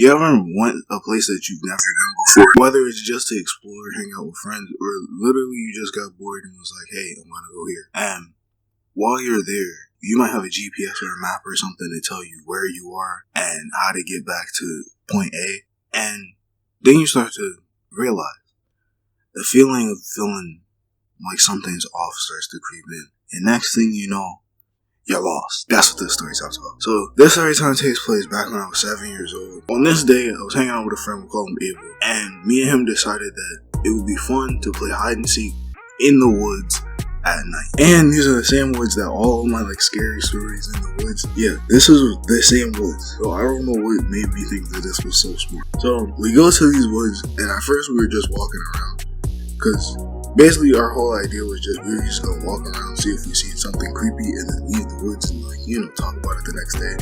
You ever went a place that you've never been before? Whether it's just to explore, hang out with friends, or literally you just got bored and was like, hey, I want to go here. And while you're there, you might have a GPS or a map or something to tell you where you are and how to get back to point A. And then you start to realize the feeling of feeling like something's off starts to creep in. And next thing you know, you're lost. That's what this story talks about. So this story time takes place back when I was 7 years old. On this day, I was hanging out with a friend, we call him Abel. And me and him decided that it would be fun to play hide and seek in the woods at night. And these are the same woods that all of my scary stories in the woods. Yeah, this is the same woods. So I don't know what made me think that this was so smart. So we go to these woods, and at first we were just walking around. Because basically our whole idea was we were just gonna walk around, see if we see something creepy, and then leave the woods and talk about it the next day.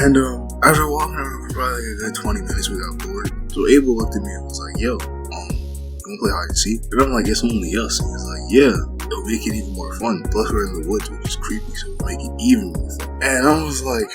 And after walking around for probably a good 20 minutes, we got bored. So Abel looked at me and was like, yo, gonna play hide and seek? And I'm like, it's only us. And he's like, yeah, it'll make it even more fun. Plus we're in the woods, which is creepy, so it'll make it even more fun. And I was like,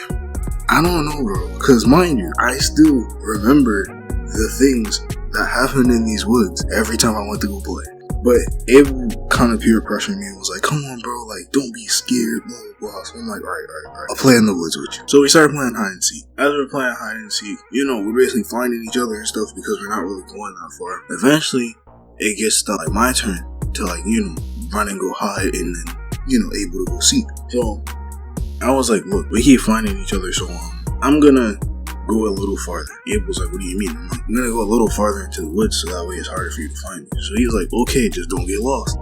I don't know, bro. Because mind you, I still remember the things that happened in these woods every time I went to go play. But Abel kind of peer pressured me and was like, come on, bro, don't be scared, blah, blah, blah. So I'm like, all right, I'll play in the woods with you. So we started playing hide and seek. As we're playing hide and seek, we're basically finding each other and stuff because we're not really going that far. Eventually, it gets to my turn to run and go hide and then, able to go seek. So I was like, look, we keep finding each other, so I'm gonna go a little farther. Abel's like, what do you mean? I'm like, I'm gonna go a little farther into the woods so that way it's harder for you to find me. So he's like, okay, just don't get lost.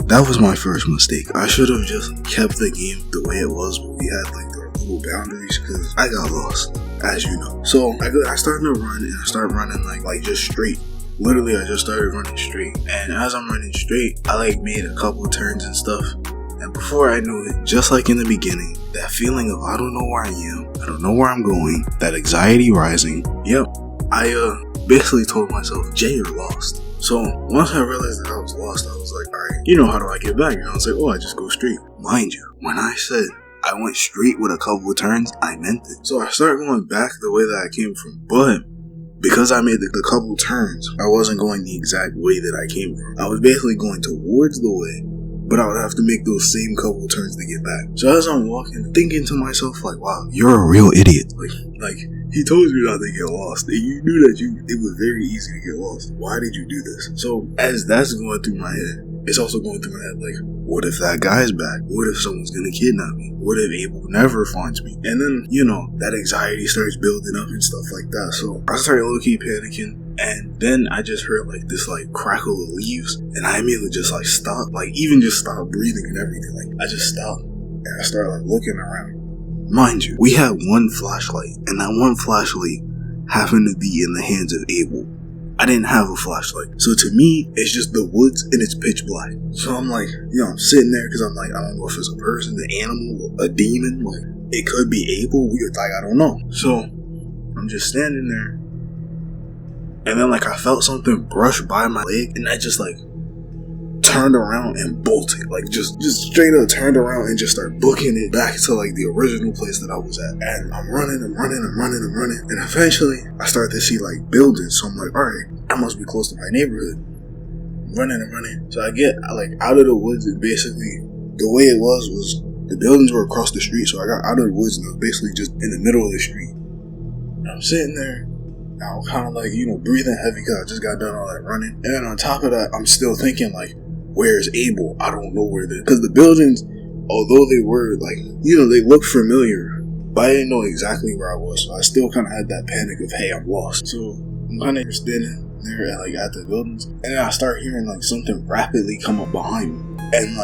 That was my first mistake. I should have just kept the game the way it was, but we had the little boundaries because I got lost, as you know. So I started to run and I started running just straight. Literally, I just started running straight. And as I'm running straight, I made a couple turns and stuff. And before I knew it, just like in the beginning, that feeling of I don't know where I am, I don't know where I'm going, that anxiety rising, yep, I basically told myself, Jay, you're lost. So once I realized that I was lost, I was like, alright, how do I get back? And I was like, I just go straight. Mind you, when I said I went straight with a couple of turns, I meant it. So I started going back the way that I came from, but because I made the couple turns, I wasn't going the exact way that I came from. I was basically going towards the way, but I would have to make those same couple turns to get back. So as I'm walking, thinking to myself, wow, you're a real idiot. He told you not to get lost. And you knew that it was very easy to get lost. Why did you do this? So as that's going through my head, it's also going through my head, what if that guy's back? What if someone's gonna kidnap me? What if Abel never finds me? And then, that anxiety starts building up and stuff like that. So I started low-key panicking. And then I just heard this crackle of leaves, and I immediately just stopped, even just stopped breathing and everything. I just stopped and I started looking around. Mind you, we had one flashlight, and that one flashlight happened to be in the hands of Abel. I didn't have a flashlight, so to me, it's just the woods and it's pitch black. So I'm I'm sitting there because I'm I don't know if it's a person, an animal, a demon. It could be Abel. I don't know. So I'm just standing there. And then I felt something brush by my leg, and I just turned around and bolted. Just straight up turned around and just started booking it back to the original place that I was at. And I'm running. And eventually I start to see buildings. So I'm alright, I must be close to my neighborhood. Running. So I get out of the woods, and basically the way it was the buildings were across the street. So I got out of the woods and I was basically just in the middle of the street. And I'm sitting there. I'm kind of breathing heavy because I just got done all that running. And then on top of that, I'm still thinking where's Abel? I don't know where because the buildings, although they were they looked familiar, but I didn't know exactly where I was. So I still kind of had that panic of, hey, I'm lost. So I'm kind of standing there at the buildings, and then I start hearing something rapidly come up behind me. And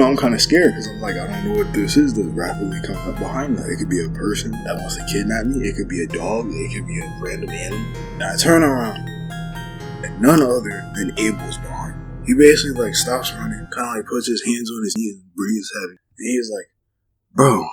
I'm kind of scared because I'm I don't know what this is that's rapidly coming up behind me. It could be a person that wants to kidnap me. It could be a dog. It could be a random animal. And I turn around, and none other than Abel's behind me. He basically stops running, kind of puts his hands on his knees and breathes heavy. And he's like, bro,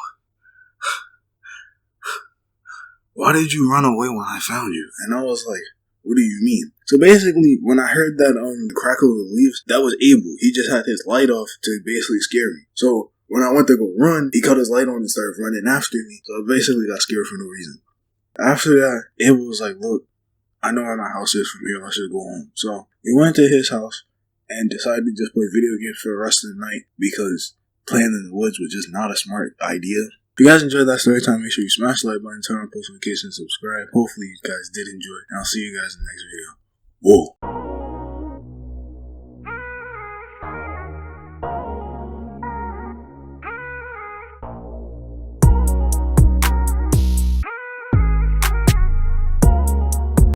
why did you run away when I found you? And I was like, what do you mean? So basically, when I heard that crackle of the leaves, that was Abel. He just had his light off to basically scare me. So when I went to go run, he cut his light on and started running after me. So I basically got scared for no reason. After that, it was like, look, I know where my house is from here. I should go home. So we went to his house and decided to just play video games for the rest of the night because playing in the woods was just not a smart idea. If you guys enjoyed that story time, make sure you smash the like button, turn on post notifications, subscribe. Hopefully you guys did enjoy. And I'll see you guys in the next video. Whoa.